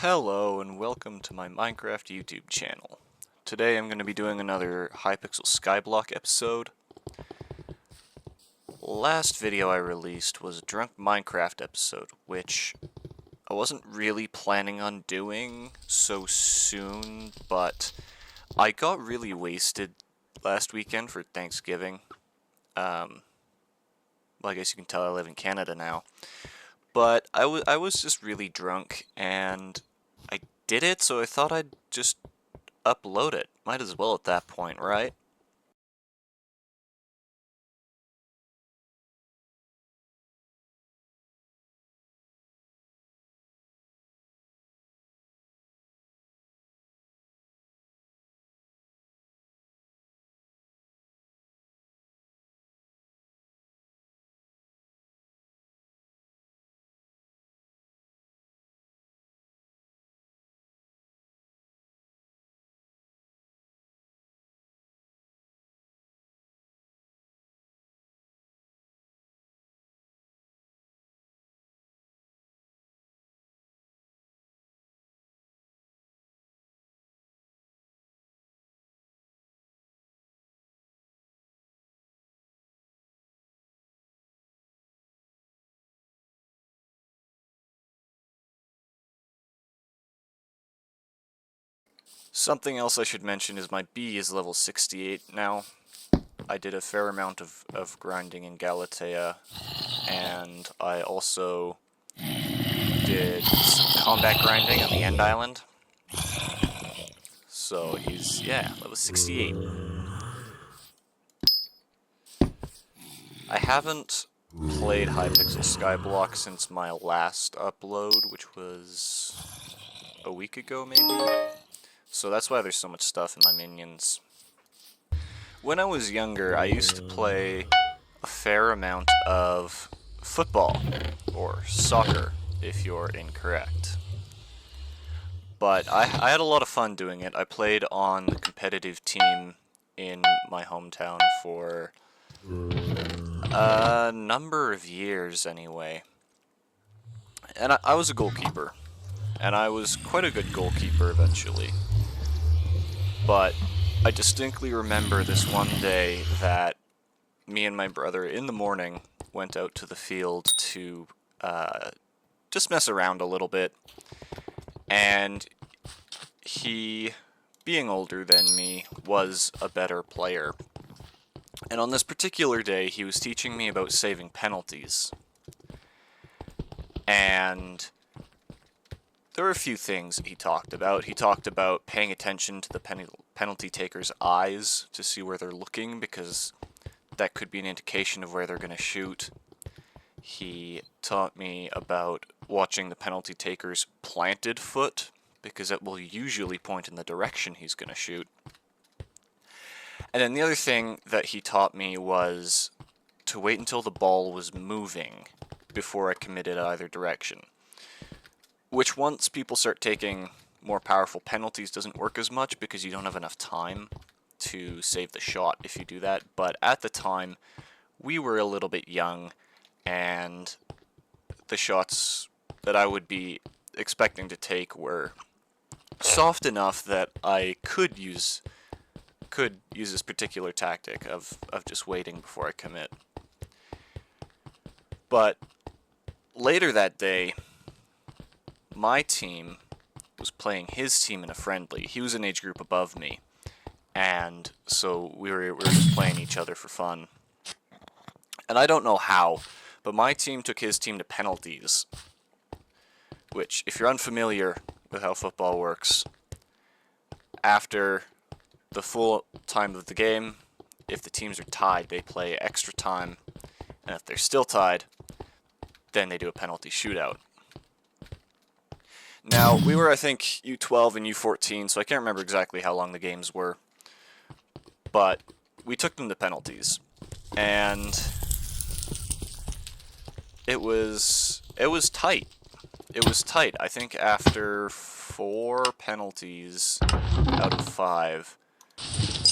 Hello and welcome to my Minecraft YouTube channel. Today I'm going to be doing another Hypixel Skyblock episode. Last video I released was a drunk Minecraft episode, which I wasn't really planning on doing so soon, but I got really wasted last weekend for Thanksgiving. Well, I guess you can tell I live in Canada now. But I was just really drunk, and I did it, so I thought I'd just upload it. Might as well at that point, right? Something else I should mention is my bee is level 68 now. I did a fair amount of grinding in Galatea, and I also did some combat grinding on the End Island. So he's, yeah, level 68. I haven't played Hypixel Skyblock since my last upload, which was a week ago maybe? So that's why there's so much stuff in my minions. When I was younger, I used to play a fair amount of football, or soccer, if you're incorrect. But I had a lot of fun doing it. I played on the competitive team in my hometown for a number of years anyway. And I was a goalkeeper. And I was quite a good goalkeeper eventually. But I distinctly remember this one day that me and my brother in the morning went out to the field to just mess around a little bit. And he, being older than me, was a better player. And on this particular day, he was teaching me about saving penalties. And there were a few things that he talked about. He talked about paying attention to the penalty taker's eyes to see where they're looking, because that could be an indication of where they're going to shoot. He taught me about watching the penalty taker's planted foot, because it will usually point in the direction he's going to shoot. And then the other thing that he taught me was to wait until the ball was moving before I committed either direction. Which, once people start taking more powerful penalties, doesn't work as much because you don't have enough time to save the shot if you do that. But at the time, we were a little bit young, and the shots that I would be expecting to take were soft enough that I could use this particular tactic of just waiting before I commit. But later that day, my team was playing his team in a friendly. He was an age group above me, and so we were just playing each other for fun. And I don't know how, but my team took his team to penalties, which, if you're unfamiliar with how football works, after the full time of the game, if the teams are tied, they play extra time, and if they're still tied, then they do a penalty shootout. Now, we were, I think, U12 and U14, so I can't remember exactly how long the games were, but we took them to penalties, and it was tight. It was tight. I think after 4 penalties out of 5,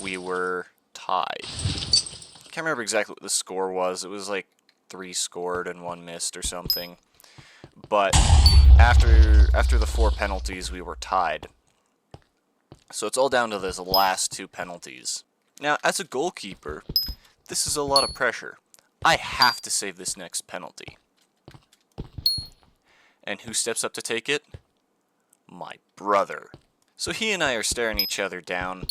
we were tied. Can't remember exactly what the score was. It was like 3 scored and 1 missed or something. but after the 4 penalties, we were tied. So it's all down to those last 2 penalties. Now, as a goalkeeper, this is a lot of pressure. I have to save this next penalty. And who steps up to take it? My brother. So he and I are staring each other down,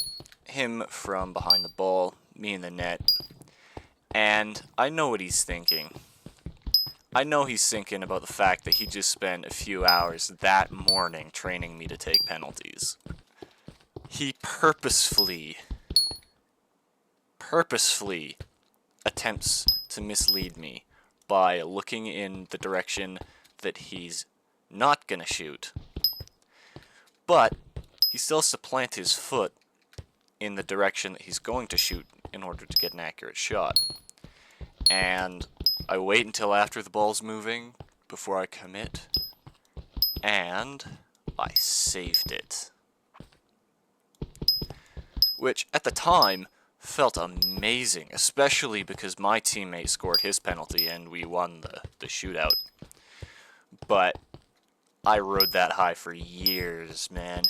him from behind the ball, me in the net, and I know what he's thinking. I know he's thinking about the fact that he just spent a few hours that morning training me to take penalties. He purposefully attempts to mislead me by looking in the direction that he's not gonna shoot. But he still has to plant his foot in the direction that he's going to shoot in order to get an accurate shot. And I wait until after the ball's moving before I commit, and I saved it. Which, at the time, felt amazing, especially because my teammate scored his penalty and we won the shootout. But I rode that high for years, man.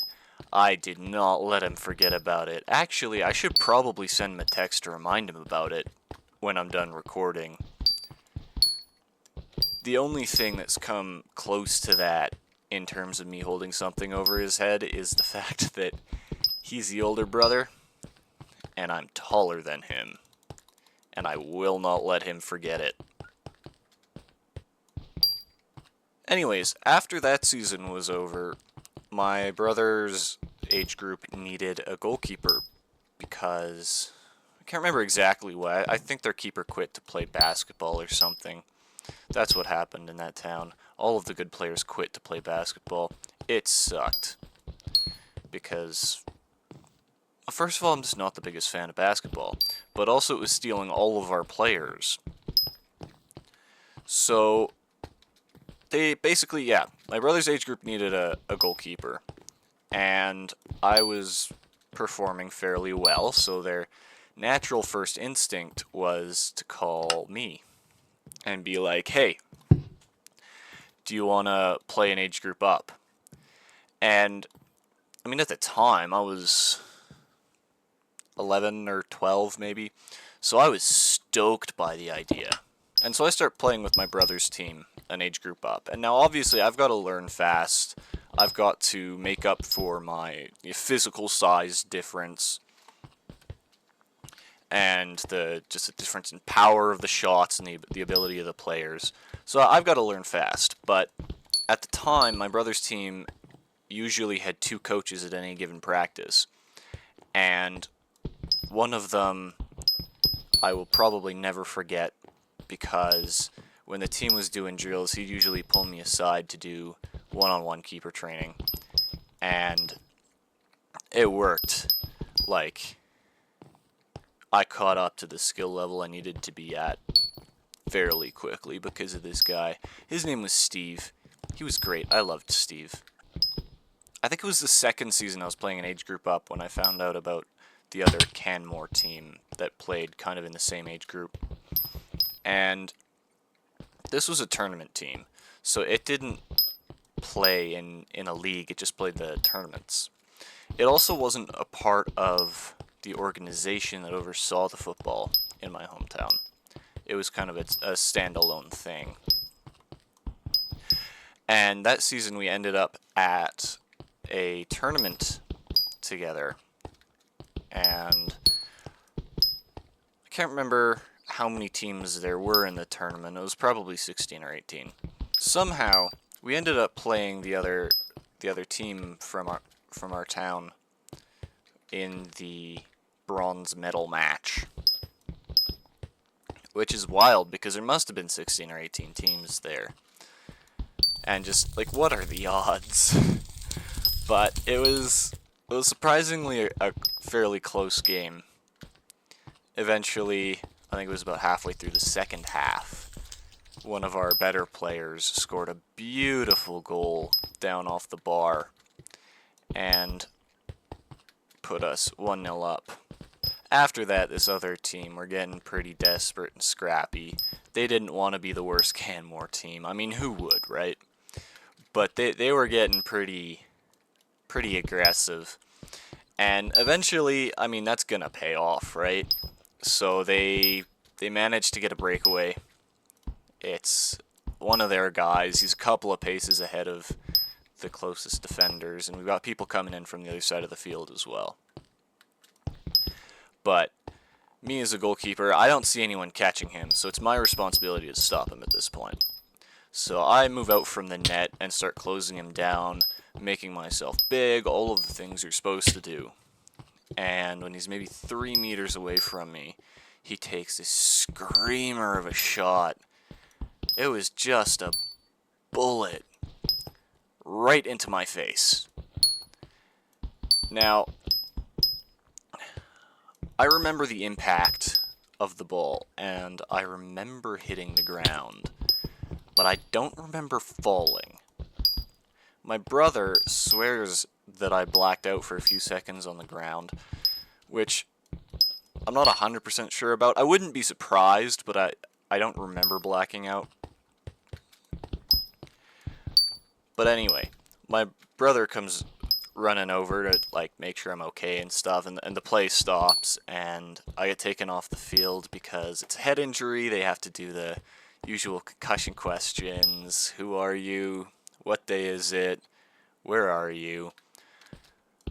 I did not let him forget about it. Actually, I should probably send him a text to remind him about it when I'm done recording. The only thing that's come close to that in terms of me holding something over his head is the fact that he's the older brother and I'm taller than him, and I will not let him forget it. Anyways, after that season was over, my brother's age group needed a goalkeeper because I can't remember exactly why. I think their keeper quit to play basketball or something. That's what happened in that town. All of the good players quit to play basketball. It sucked. Because, first of all, I'm just not the biggest fan of basketball. But also it was stealing all of our players. So, they basically, yeah, my brother's age group needed a goalkeeper. And I was performing fairly well, so their natural first instinct was to call me and be like, hey, do you want to play an age group up? And, I mean, at the time, I was 11 or 12, maybe, so I was stoked by the idea. And so I start playing with my brother's team, an age group up. And now, obviously, I've got to learn fast. I've got to make up for my physical size difference and just the difference in power of the shots and the ability of the players. So I've got to learn fast. But at the time, my brother's team usually had 2 coaches at any given practice. And one of them I will probably never forget, because when the team was doing drills, he'd usually pull me aside to do one-on-one keeper training. And it worked. Like, I caught up to the skill level I needed to be at fairly quickly because of this guy. His name was Steve. He was great. I loved Steve. I think it was the second season I was playing an age group up when I found out about the other Canmore team that played kind of in the same age group. And this was a tournament team, so it didn't play in a league, it just played the tournaments. It also wasn't a part of the organization that oversaw the football in my hometown. It was kind of a standalone thing. And that season we ended up at a tournament together. And I can't remember how many teams there were in the tournament. It was probably 16 or 18. Somehow we ended up playing the other team from our town in the bronze medal match, which is wild because there must have been 16 or 18 teams there, and just like, what are the odds? But it was surprisingly a fairly close game. Eventually, I think it was about halfway through the second half, one of our better players scored a beautiful goal down off the bar and put us 1-0 up. After that, this other team were getting pretty desperate and scrappy. They didn't want to be the worst Canmore team. I mean, who would, right? But they were getting pretty aggressive. And eventually, I mean, that's gonna pay off, right? So they managed to get a breakaway. It's one of their guys. He's a couple of paces ahead of the closest defenders, and we've got people coming in from the other side of the field as well. But me as a goalkeeper, I don't see anyone catching him, so it's my responsibility to stop him at this point. So I move out from the net and start closing him down, making myself big, all of the things you're supposed to do. And when he's maybe 3 meters away from me, he takes this screamer of a shot. It was just a bullet right into my face. Now, I remember the impact of the ball, and I remember hitting the ground, but I don't remember falling. My brother swears that I blacked out for a few seconds on the ground, which I'm not 100% sure about. I wouldn't be surprised, but I don't remember blacking out. But anyway, my brother comes running over to like make sure I'm okay and stuff, and the play stops, and I get taken off the field because it's a head injury. They have to do the usual concussion questions. Who are you? What day is it? Where are you?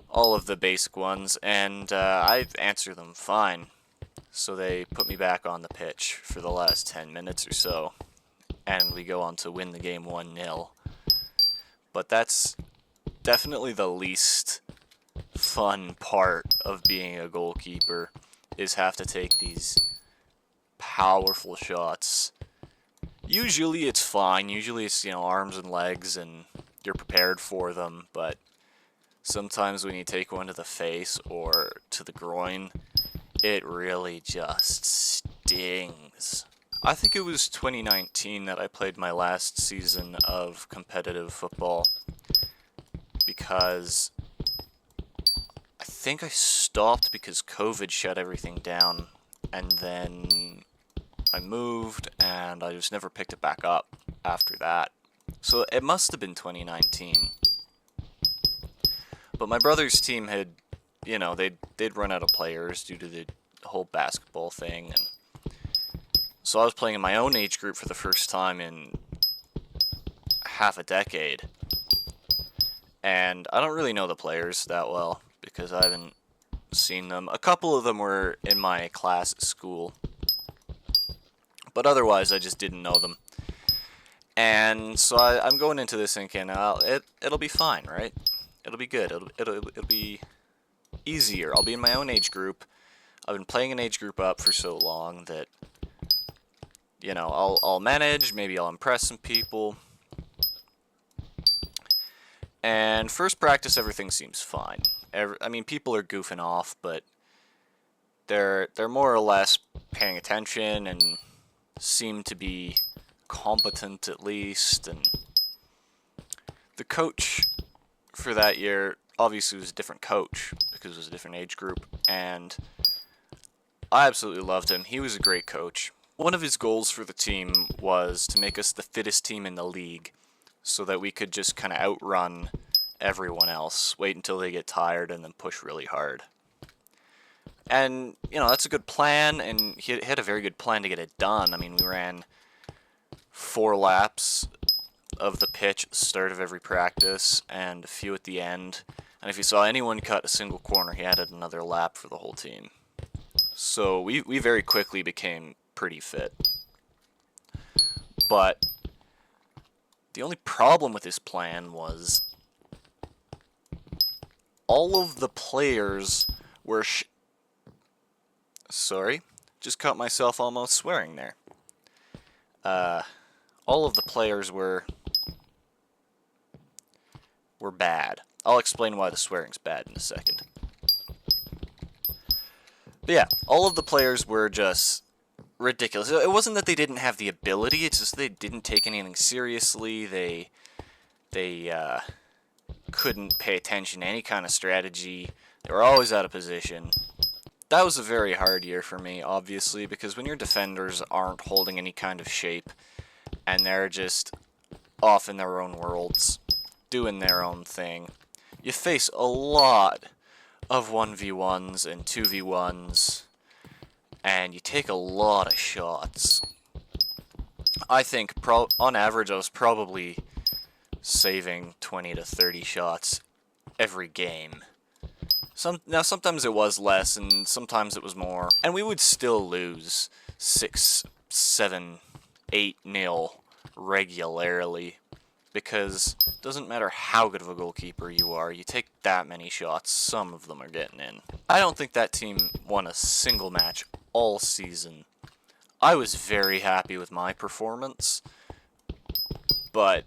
All of the basic ones, and I answer them fine. So they put me back on the pitch for the last 10 minutes or so, and we go on to win the game 1-0. But that's definitely the least fun part of being a goalkeeper, is have to take these powerful shots. Usually it's fine, usually it's, you know, arms and legs and you're prepared for them, but sometimes when you take one to the face or to the groin, it really just stings. I think it was 2019 that I played my last season of competitive football, because I think I stopped because COVID shut everything down, and then I moved and I just never picked it back up after that. So it must have been 2019. But my brother's team had, you know, they'd run out of players due to the whole basketball thing, and so I was playing in my own age group for the first time in half a decade. And I don't really know the players that well because I haven't seen them. A couple of them were in my class at school, but otherwise I just didn't know them. And so I'm going into this thinking, it'll be fine, right? It'll be good. It'll be easier. I'll be in my own age group. I've been playing an age group up for so long that, you know, I'll manage. Maybe I'll impress some people. And first practice, everything seems fine. I mean, people are goofing off, but they're more or less paying attention and seem to be competent at least. And the coach for that year obviously was a different coach because it was a different age group, and I absolutely loved him. He was a great coach. One of his goals for the team was to make us the fittest team in the league so that we could just kind of outrun everyone else, wait until they get tired, and then push really hard. And, you know, that's a good plan, and he had a very good plan to get it done. I mean, we ran 4 laps of the pitch at the start of every practice, and a few at the end. And if you saw anyone cut a single corner, he added another lap for the whole team. So we very quickly became pretty fit. But the only problem with this plan was all of the players were sorry, just caught myself almost swearing there. All of the players were bad. I'll explain why the swearing's bad in a second. But yeah, all of the players were just ridiculous. It wasn't that they didn't have the ability, it's just they didn't take anything seriously. They couldn't pay attention to any kind of strategy. They were always out of position. That was a very hard year for me, obviously, because when your defenders aren't holding any kind of shape and they're just off in their own worlds, doing their own thing. You face a lot of 1v1s and 2v1s, and you take a lot of shots. I think, on average, I was probably saving 20 to 30 shots every game. Now, sometimes it was less, and sometimes it was more. And we would still lose 6, 7, 8-0 regularly. Because it doesn't matter how good of a goalkeeper you are, you take that many shots, some of them are getting in. I don't think that team won a single match all season. I was very happy with my performance, but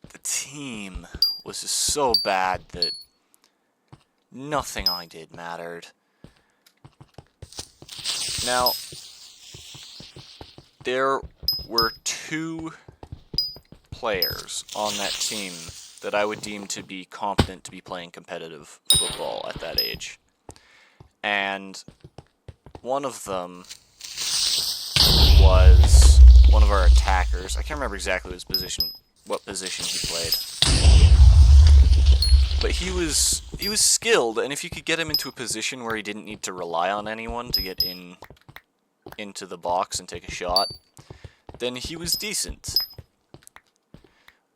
the team was just so bad that nothing I did mattered. Now, there were 2 players on that team that I would deem to be competent to be playing competitive football at that age. And one of them was one of our attackers. I can't remember exactly what position he played. But he was skilled, and if you could get him into a position where he didn't need to rely on anyone to get into the box and take a shot, then he was decent.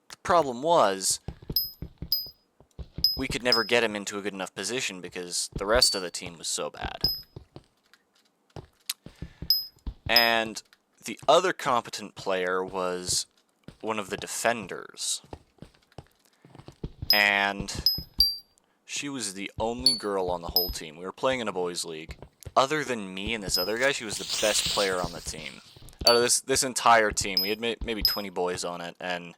The problem was, we could never get him into a good enough position because the rest of the team was so bad. And the other competent player was one of the defenders. And she was the only girl on the whole team. We were playing in a boys' league. Other than me and this other guy, she was the best player on the team. Out of this entire team, we had maybe 20 boys on it, and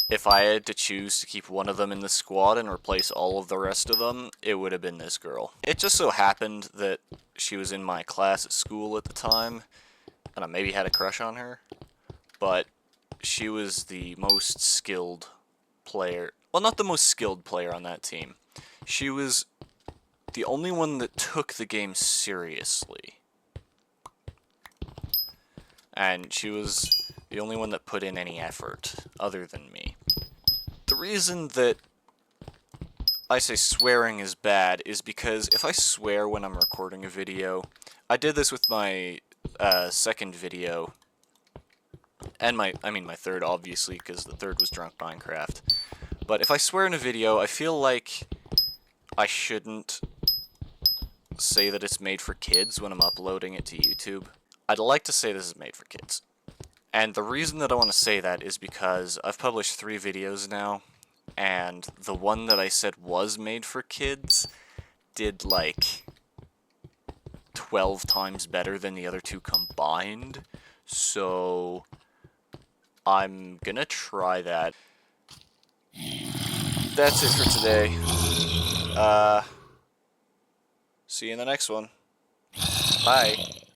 if I had to choose to keep one of them in the squad and replace all of the rest of them, it would have been this girl. It just so happened that she was in my class at school at the time, and I maybe had a crush on her, but she was the most skilled player. Well, not the most skilled player on that team. She was the only one that took the game seriously. And she was the only one that put in any effort, other than me. The reason that I say swearing is bad is because if I swear when I'm recording a video, I did this with my second video, and my third, obviously, because the third was Drunk Minecraft. But if I swear in a video, I feel like I shouldn't say that it's made for kids when I'm uploading it to YouTube. I'd like to say this is made for kids. And the reason that I want to say that is because I've published 3 videos now, and the one that I said was made for kids did like 12 times better than the other 2 combined. So I'm gonna try that. That's it for today. See you in the next one. Bye.